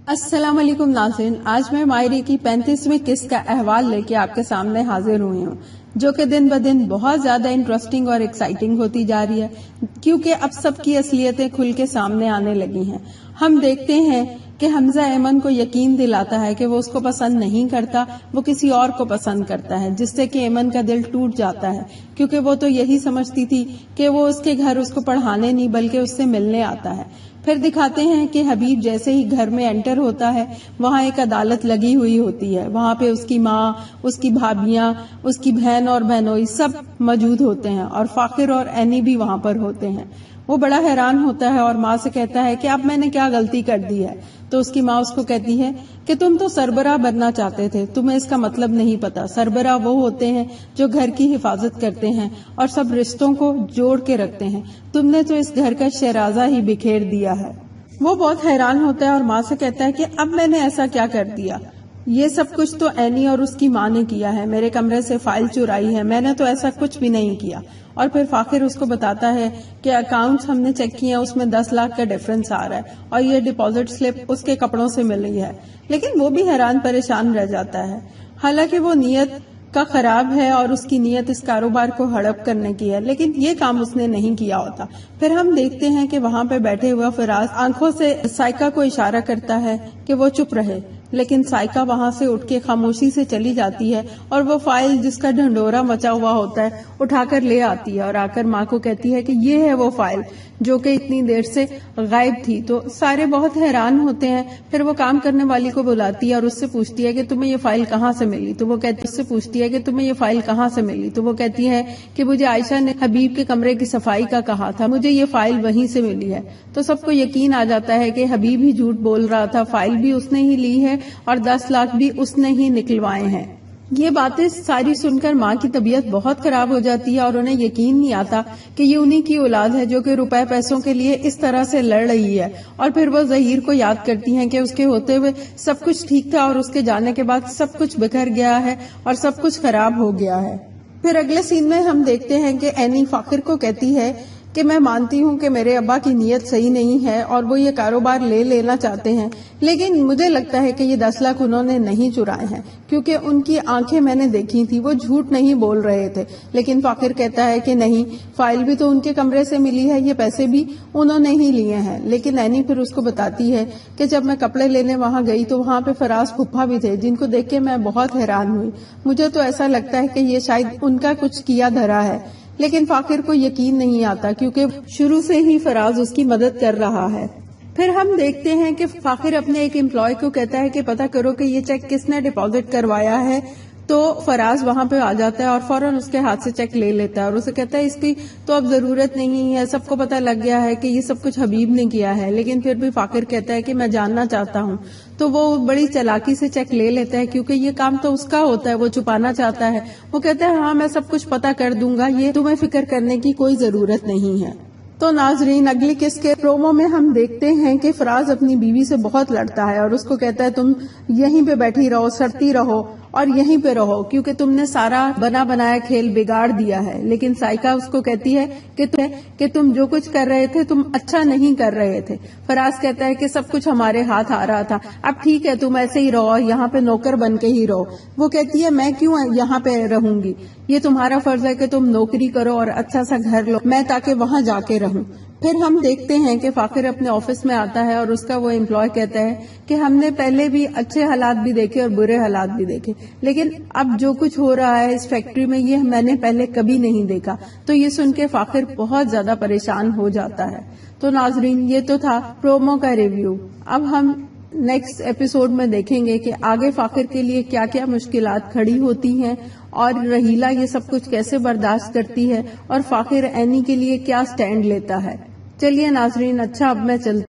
السلام علیکم ناظرین، آج میں مائری کی 35ویں قسط کا احوال لے کے آپ کے سامنے حاضر ہوئی ہوں، جو کہ دن بدن بہت زیادہ انٹرسٹنگ اور ایکسائٹنگ ہوتی جا رہی ہے، کیونکہ اب سب کی اصلیتیں کھل کے سامنے آنے لگی ہیں۔ ہم دیکھتے ہیں کہ حمزہ ایمن کو یقین دلاتا ہے کہ وہ اس کو پسند نہیں کرتا، وہ کسی اور کو پسند کرتا ہے، جس سے کہ ایمن کا دل ٹوٹ جاتا ہے، کیونکہ وہ تو یہی سمجھتی تھی کہ وہ اس کے گھر اس کو پڑھانے نہیں بلکہ اس سے ملنے آتا ہے۔ پھر دکھاتے ہیں کہ حبیب جیسے ہی گھر میں انٹر ہوتا ہے، وہاں ایک عدالت لگی ہوئی ہوتی ہے، وہاں پہ اس کی ماں، اس کی بھابیاں، اس کی بہن اور بہنوئی سب موجود ہوتے ہیں، اور فاخر اور اینی بھی وہاں پر ہوتے ہیں۔ وہ بڑا حیران ہوتا ہے اور ماں سے کہتا ہے کہ اب میں نے کیا غلطی کر دی ہے؟ تو اس کی ماں اس کو کہتی ہے کہ تم تو سربراہ بننا چاہتے تھے، تمہیں اس کا مطلب نہیں پتا۔ سربراہ وہ ہوتے ہیں جو گھر کی حفاظت کرتے ہیں اور سب رشتوں کو جوڑ کے رکھتے ہیں، تم نے تو اس گھر کا شیرازہ ہی بکھیر دیا ہے۔ وہ بہت حیران ہوتا ہے اور ماں سے کہتا ہے کہ اب میں نے ایسا کیا کر دیا؟ یہ سب کچھ تو اینی اور اس کی ماں نے کیا ہے، میرے کمرے سے فائل چرائی ہے، میں نے تو ایسا کچھ بھی نہیں کیا۔ اور پھر فاخر اس کو بتاتا ہے کہ اکاؤنٹس ہم نے چیک کیے ہیں، اس میں 10 لاکھ کا ڈیفرنس آ رہا ہے اور یہ ڈپازٹ سلپ اس کے کپڑوں سے ملی ہے، لیکن وہ بھی حیران پریشان رہ جاتا ہے۔ حالانکہ وہ نیت کا خراب ہے اور اس کی نیت اس کاروبار کو ہڑپ کرنے کی ہے، لیکن یہ کام اس نے نہیں کیا ہوتا۔ پھر ہم دیکھتے ہیں کہ وہاں پہ بیٹھے ہوا فراز آنکھوں سے سائقہ کو اشارہ کرتا ہے کہ وہ چپ رہے، لیکن سائقہ وہاں سے اٹھ کے خاموشی سے چلی جاتی ہے اور وہ فائل جس کا ڈھنڈورا مچا ہوا ہوتا ہے اٹھا کر لے آتی ہے اور آ کر ماں کو کہتی ہے کہ یہ ہے وہ فائل جو کہ اتنی دیر سے غائب تھی۔ تو سارے بہت حیران ہوتے ہیں۔ پھر وہ کام کرنے والی کو بلاتی ہے اور اس سے پوچھتی ہے کہ تمہیں یہ فائل کہاں سے ملی؟ تو وہ کہتی ہے کہ مجھے عائشہ نے حبیب کے کمرے کی صفائی کا کہا تھا، مجھے یہ فائل وہیں سے ملی ہے۔ تو سب کو یقین آ جاتا ہے کہ حبیب ہی جھوٹ بول رہا تھا، فائل بھی اس نے ہی لی ہے اور 10 لاکھ بھی اس نے ہی نکلوائے ہیں۔ یہ باتیں ساری سن کر ماں کی طبیعت بہت خراب ہو جاتی ہے اور انہیں یقین نہیں آتا کہ یہ انہی کی اولاد ہے جو کہ روپے پیسوں کے لیے اس طرح سے لڑ رہی ہے۔ اور پھر وہ ظہیر کو یاد کرتی ہیں کہ اس کے ہوتے ہوئے سب کچھ ٹھیک تھا اور اس کے جانے کے بعد سب کچھ بکھر گیا ہے اور سب کچھ خراب ہو گیا ہے۔ پھر اگلے سین میں ہم دیکھتے ہیں کہ اینی فاخر کو کہتی ہے کہ میں مانتی ہوں کہ میرے ابا کی نیت صحیح نہیں ہے اور وہ یہ کاروبار لے لینا چاہتے ہیں، لیکن مجھے لگتا ہے کہ یہ 10 لاکھ انہوں نے نہیں چرائے ہیں، کیونکہ ان کی آنکھیں میں نے دیکھی تھی، وہ جھوٹ نہیں بول رہے تھے۔ لیکن فاخر کہتا ہے کہ نہیں، فائل بھی تو ان کے کمرے سے ملی ہے، یہ پیسے بھی انہوں نے ہی لیے ہیں۔ لیکن اینی پھر اس کو بتاتی ہے کہ جب میں کپڑے لینے وہاں گئی تو وہاں پہ فراز پھپھا بھی تھے، جن کو دیکھ کے میں بہت حیران ہوئی، مجھے تو ایسا لگتا ہے کہ یہ شاید ان کا کچھ کیا دھرا ہے۔ لیکن فاخر کو یقین نہیں آتا کیونکہ شروع سے ہی فراز اس کی مدد کر رہا ہے۔ پھر ہم دیکھتے ہیں کہ فاخر اپنے ایک امپلائی کو کہتا ہے کہ پتہ کرو کہ یہ چیک کس نے ڈپازٹ کروایا ہے۔ تو فراز وہاں پہ آ جاتا ہے اور فوراً اس کے ہاتھ سے چیک لے لیتا ہے اور اسے کہتا ہے اس کی تو اب ضرورت نہیں ہے، سب کو پتہ لگ گیا ہے کہ یہ سب کچھ حبیب نے کیا ہے۔ لیکن پھر بھی فاخر کہتا ہے کہ میں جاننا چاہتا ہوں، تو وہ بڑی چالاکی سے چیک لے لیتا ہے کیونکہ یہ کام تو اس کا ہوتا ہے، وہ چھپانا چاہتا ہے۔ وہ کہتا ہے ہاں میں سب کچھ پتہ کر دوں گا، یہ تمہیں فکر کرنے کی کوئی ضرورت نہیں ہے۔ تو ناظرین، اگلی قسط کے پرومو میں ہم دیکھتے ہیں کہ فراز اپنی بیوی سے بہت لڑتا ہے اور اس کو کہتا ہے تم یہیں پہ بیٹھی رہو، سڑتی رہو اور یہیں پہ رہو کیونکہ تم نے سارا بنا بنایا کھیل بگاڑ دیا ہے۔ لیکن سائقہ اس کو کہتی ہے کہ تم جو کچھ کر رہے تھے تم اچھا نہیں کر رہے تھے۔ فراز کہتا ہے کہ سب کچھ ہمارے ہاتھ آ رہا تھا، اب ٹھیک ہے تم ایسے ہی رہو، یہاں پہ نوکر بن کے ہی رہو۔ وہ کہتی ہے میں کیوں یہاں پہ رہوں گی، یہ تمہارا فرض ہے کہ تم نوکری کرو اور اچھا سا گھر لو، میں تاکہ وہاں جا کے رہوں۔ پھر ہم دیکھتے ہیں کہ فاخر اپنے آفس میں آتا ہے اور اس کا وہ امپلائی کہتا ہے کہ ہم نے پہلے بھی اچھے حالات بھی دیکھے اور برے حالات بھی دیکھے، لیکن اب جو کچھ ہو رہا ہے اس فیکٹری میں یہ میں نے پہلے کبھی نہیں دیکھا۔ تو یہ سن کے فاخر بہت زیادہ پریشان ہو جاتا ہے۔ تو ناظرین، یہ تو تھا پرومو کا ریویو۔ اب ہم نیکسٹ ایپیسوڈ میں دیکھیں گے کہ آگے فاخر کے لیے کیا کیا مشکلات کھڑی ہوتی ہیں اور رحیلہ یہ سب کچھ کیسے برداشت کرتی ہے اور فاخر اینی کے لیے کیا سٹینڈ لیتا ہے۔ چلیے ناظرین، اچھا اب میں چلتی